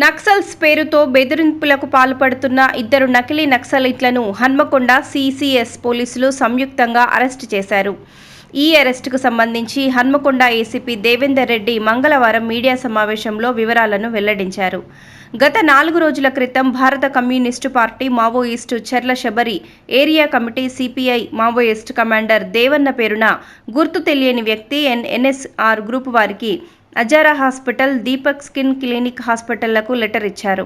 నక్సల్స్ పేరుతో బెదిరింపులకు పాల్పడుతున్న ఇద్దరు నకిలీ నక్సలైట్లను హన్మకొండ సిసిఎస్ పోలీసులు సంయుక్తంగా అరెస్టు చేశారు. ఈ అరెస్టుకు సంబంధించి హన్మకొండ ఏసీపీ దేవేందర్ రెడ్డి మంగళవారం మీడియా సమావేశంలో వివరాలను వెల్లడించారు. గత 4 రోజుల క్రితం భారత communist party Maoist Cherla Sabari area committee CPI Maoist commander Devanna పేరున గుర్తు తెలియని వ్యక్తి ఎన్ఎస్ఆర్ గ్రూప్ వారికి Ajara hospital, Deepak skin clinic హాస్పిటళ్లకు లెటర్ ఇచ్చారు.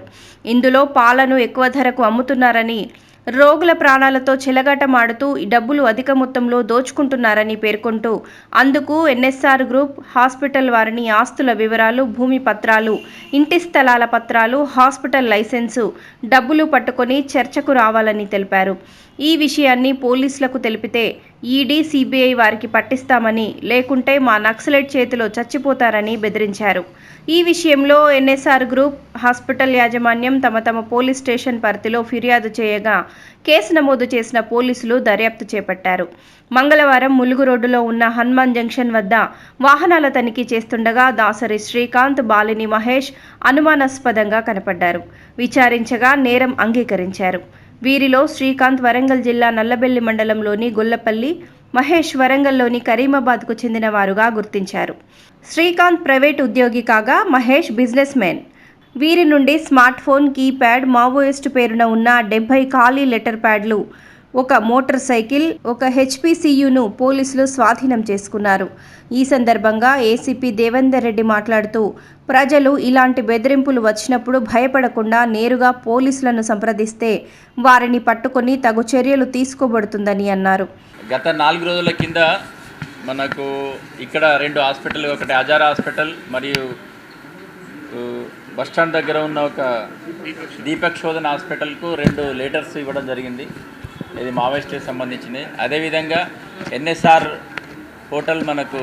ఇందులో పాలను ఎక్కువ ధరకు అమ్ముతున్నారని, రోగుల ప్రాణాలతో చెలగాటమాడుతూ డబ్బులు అధిక మొత్తంలో దోచుకుంటున్నారని పేర్కొంటూ అందుకు ఎన్ఎస్ఆర్ గ్రూప్ హాస్పిటల్ వారిని ఆస్తుల వివరాలు, భూమి పత్రాలు, ఇంటి స్థలాల పత్రాలు, హాస్పిటల్ లైసెన్సు, డబ్బులు పట్టుకొని చర్చకు రావాలని తెలిపారు. ఈ విషయాన్ని పోలీసులకు తెలిపితే ఈడీ, సిబిఐ వారికి పట్టిస్తామని, లేకుంటే మా నక్సలైట్ చేతిలో చచ్చిపోతారని బెదిరించారు. ఈ విషయంలో ఎన్ఎస్ఆర్ గ్రూప్ హాస్పిటల్ యాజమాన్యం తమ పోలీస్ స్టేషన్ పరిధిలో ఫిర్యాదు చేయగా కేసు నమోదు చేసిన పోలీసులు దర్యాప్తు చేపట్టారు. మంగళవారం ములుగు రోడ్డులో ఉన్న హనుమాన్ జంక్షన్ వద్ద వాహనాల తనిఖీ చేస్తుండగా దాసరి శ్రీకాంత్, బాలిని మహేష్ అనుమానాస్పదంగా కనపడ్డారు. విచారించగా నేరం అంగీకరించారు. వీరిలో శ్రీకాంత్ వరంగల్ జిల్లా నల్లబెల్లి మండలంలోని గొల్లపల్లి, మహేష్ వరంగల్లోని కరీమాబాద్కు చెందిన వారుగా గుర్తించారు. శ్రీకాంత్ ప్రైవేట్ ఉద్యోగి కాగా మహేష్ బిజినెస్ మ్యాన్. వీరి నుండి స్మార్ట్ ఫోన్, కీప్యాడ్, మావోయిస్టు పేరున ఉన్న 70 ఖాళీ లెటర్ ప్యాడ్లు, ఒక మోటార్ సైకిల్, ఒక హెచ్పిసియును పోలీసులు స్వాధీనం చేసుకున్నారు. ఈ సందర్భంగా ఏసీపీ దేవేందర్ రెడ్డి మాట్లాడుతూ ప్రజలు ఇలాంటి బెదిరింపులు వచ్చినప్పుడు భయపడకుండా నేరుగా పోలీసులను సంప్రదిస్తే వారిని పట్టుకొని తగు చర్యలు తీసుకోబడుతుందని అన్నారు. గత 4 రోజుల కింద మనకు ఇక్కడ 2 హాస్పిటల్, ఒకటి అజారా హాస్పిటల్ మరియు బస్టాండ్ దగ్గర ఉన్న ఒక దీపక్ శోధన హాస్పిటల్కు 2 లెటర్స్ ఇవ్వడం జరిగింది. ఇది మావోయిస్టుకి సంబంధించింది. అదేవిధంగా ఎన్ఎస్ఆర్ హోటల్, మనకు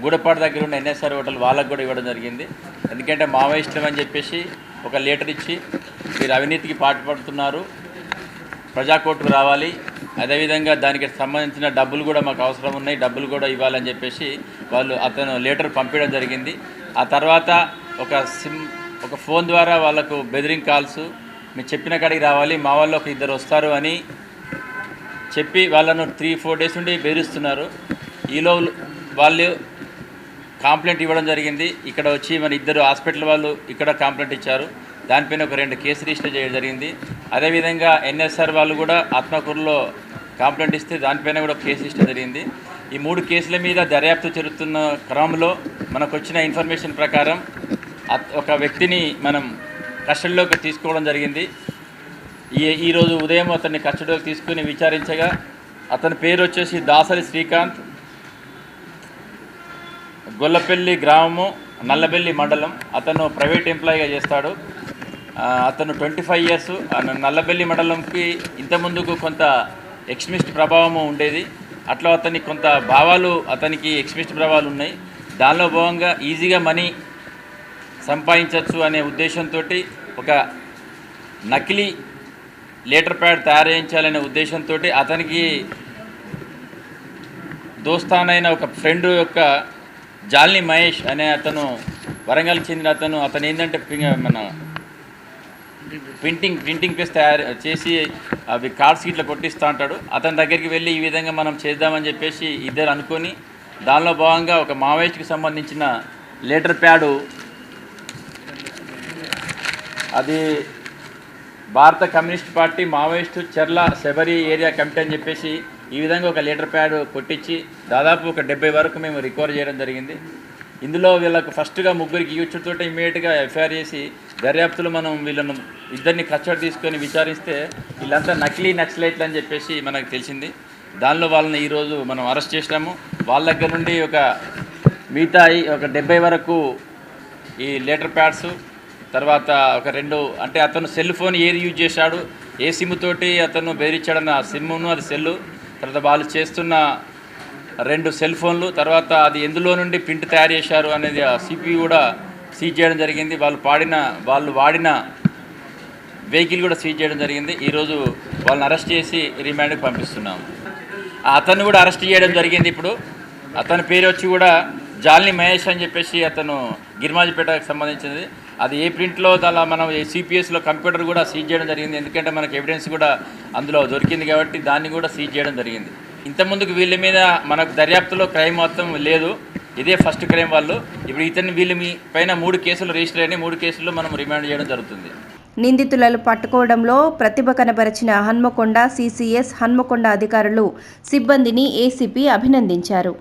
గూడపాడు దగ్గర ఉన్న ఎన్ఎస్ఆర్ హోటల్ వాళ్ళకు కూడా ఇవ్వడం జరిగింది. ఎందుకంటే మావోయిస్టులు అని చెప్పేసి ఒక లెటర్ ఇచ్చి మీరు అవినీతికి పాటుపడుతున్నారు, ప్రజాకోర్టుకు రావాలి, అదేవిధంగా దానికి సంబంధించిన డబ్బులు కూడా మాకు అవసరం ఉన్నాయి, డబ్బులు కూడా ఇవ్వాలని చెప్పేసి అతను లెటర్ పంపించడం జరిగింది. ఆ తర్వాత ఒక ఫోన్ ద్వారా వాళ్ళకు బెదిరింగ్ కాల్స్, మీరు చెప్పిన కాడికి రావాలి, మా వాళ్ళు ఒక 2 వస్తారు అని చెప్పి వాళ్ళను 3-4 డేస్ నుండి బెదిరిస్తున్నారు. ఈలో వాళ్ళు కంప్లైంట్ ఇవ్వడం జరిగింది. ఇక్కడ వచ్చి మన 2 హాస్పిటల్ వాళ్ళు ఇక్కడ కంప్లైంట్ ఇచ్చారు. దానిపైన ఒక 2 కేసు రిజిస్టర్ చేయడం జరిగింది. అదేవిధంగా ఎన్ఎస్ఆర్ వాళ్ళు కూడా ఆత్మకూరులో కంప్లైంట్ ఇస్తే దానిపైన కూడా కేసు రిజిస్టర్ జరిగింది. ఈ 3 కేసుల మీద దర్యాప్తు జరుగుతున్న క్రమంలో మనకు వచ్చిన ఇన్ఫర్మేషన్ ప్రకారం ఒక వ్యక్తిని మనం కస్టడీలోకి తీసుకోవడం జరిగింది. ఈరోజు ఉదయం అతన్ని కస్టడీలోకి తీసుకుని విచారించగా అతని పేరు వచ్చేసి దాసరి శ్రీకాంత్, గొల్లపల్లి గ్రామము, నల్లబెల్లి మండలం. అతను ప్రైవేట్ ఎంప్లాయీగా చేస్తాడు. అతను 25 ఇయర్స్. నల్లబెల్లి మండలంకి ఇంతకుముందుకు కొంత ఎక్స్ట్రీమిస్ట్ ప్రభావము ఉండేది. అట్లా అతనికి కొంత భావాలు, అతనికి ఎక్స్ట్రీమిస్ట్ ప్రభావాలు ఉన్నాయి. దానిలో భాగంగా ఈజీగా మనీ సంపాదించవచ్చు అనే ఉద్దేశంతో ఒక నకిలీ లెటర్ ప్యాడ్ తయారు చేయించాలనే ఉద్దేశంతో అతనికి దోస్తానైన ఒక ఫ్రెండ్ యొక్క జాల్ని మహేష్ అనే అతను, వరంగల్ చెందిన అతను ఏంటంటే మన ప్రింటింగ్ ప్రెస్ తయారు చేసి అవి కార్డ్స్ ఇట్లా కొట్టిస్తూ ఉంటాడు. అతని దగ్గరికి వెళ్ళి ఈ విధంగా మనం చేద్దామని చెప్పేసి ఇద్దరు అనుకొని దానిలో భాగంగా ఒక మావోయిస్ట్కి సంబంధించిన లెటర్ ప్యాడు, అది భారత communist party Maoist Cherla Sabari area committee అని చెప్పేసి ఈ విధంగా ఒక లెటర్ ప్యాడ్ కొట్టించి దాదాపు ఒక 70 వరకు మేము రికవర్ చేయడం జరిగింది. ఇందులో వీళ్ళకు ఫస్ట్గా 3కి యూచుతో ఇమ్మీడియట్గా ఎఫ్ఐఆర్ చేసి దర్యాప్తులు మనం వీళ్ళను 2ని కస్టడీ తీసుకొని విచారిస్తే వీళ్ళంతా నకిలీ నక్సలైట్లు అని చెప్పేసి మనకు తెలిసింది. దానిలో వాళ్ళని ఈరోజు మనం అరెస్ట్ చేసినాము. వాళ్ళ దగ్గర నుండి మిగతా ఒక 70 వరకు ఈ లెటర్ ప్యాడ్స్, తర్వాత ఒక 2 అంటే అతను సెల్ ఫోన్ ఏది యూజ్ చేశాడు, ఏ సిమ్ తోటి అతను బెదిరించాడన్న సిమ్ను, అది సెల్లు, తర్వాత వాళ్ళు చేస్తున్న 2 సెల్ ఫోన్లు, తర్వాత అది ఎందులో నుండి ప్రింట్ తయారు చేశారు అనేది ఆ సిపియు కూడా సీజ్ చేయడం జరిగింది. వాళ్ళు వాడిన వెహికల్ కూడా సీజ్ చేయడం జరిగింది. ఈరోజు వాళ్ళని అరెస్ట్ చేసి రిమాండ్కి పంపిస్తున్నాము. అతను కూడా అరెస్ట్ చేయడం జరిగింది. ఇప్పుడు అతని పేరు వచ్చి కూడా జాల్ని మహేష్ అని చెప్పేసి అతను గిరిమాజిపేటకు సంబంధించింది. అది ఏ ప్రింట్లో అలా మనం సిపిఎస్లో కంప్యూటర్ కూడా సీజ్ చేయడం జరిగింది. ఎందుకంటే మనకు ఎవిడెన్స్ కూడా అందులో దొరికింది కాబట్టి దాన్ని కూడా సీజ్ చేయడం జరిగింది. ఇంతకుముందుకు వీళ్ళ మీద మనకు దర్యాప్తులో క్రైమ్ మొత్తం లేదు, ఇదే ఫస్ట్ క్రైమ్ వాళ్ళు. ఇప్పుడు వీళ్ళ పైన 3 కేసులు రిజిస్టర్ అయినాయి. 3 కేసుల్లో మనం రిమాండ్ చేయడం జరుగుతుంది. నిందితులను పట్టుకోవడంలో ప్రతిభ కనబరిచిన హన్మకొండ సిసిఎస్ హన్మకొండ అధికారులు సిబ్బందిని ఏసీపీ అభినందించారు.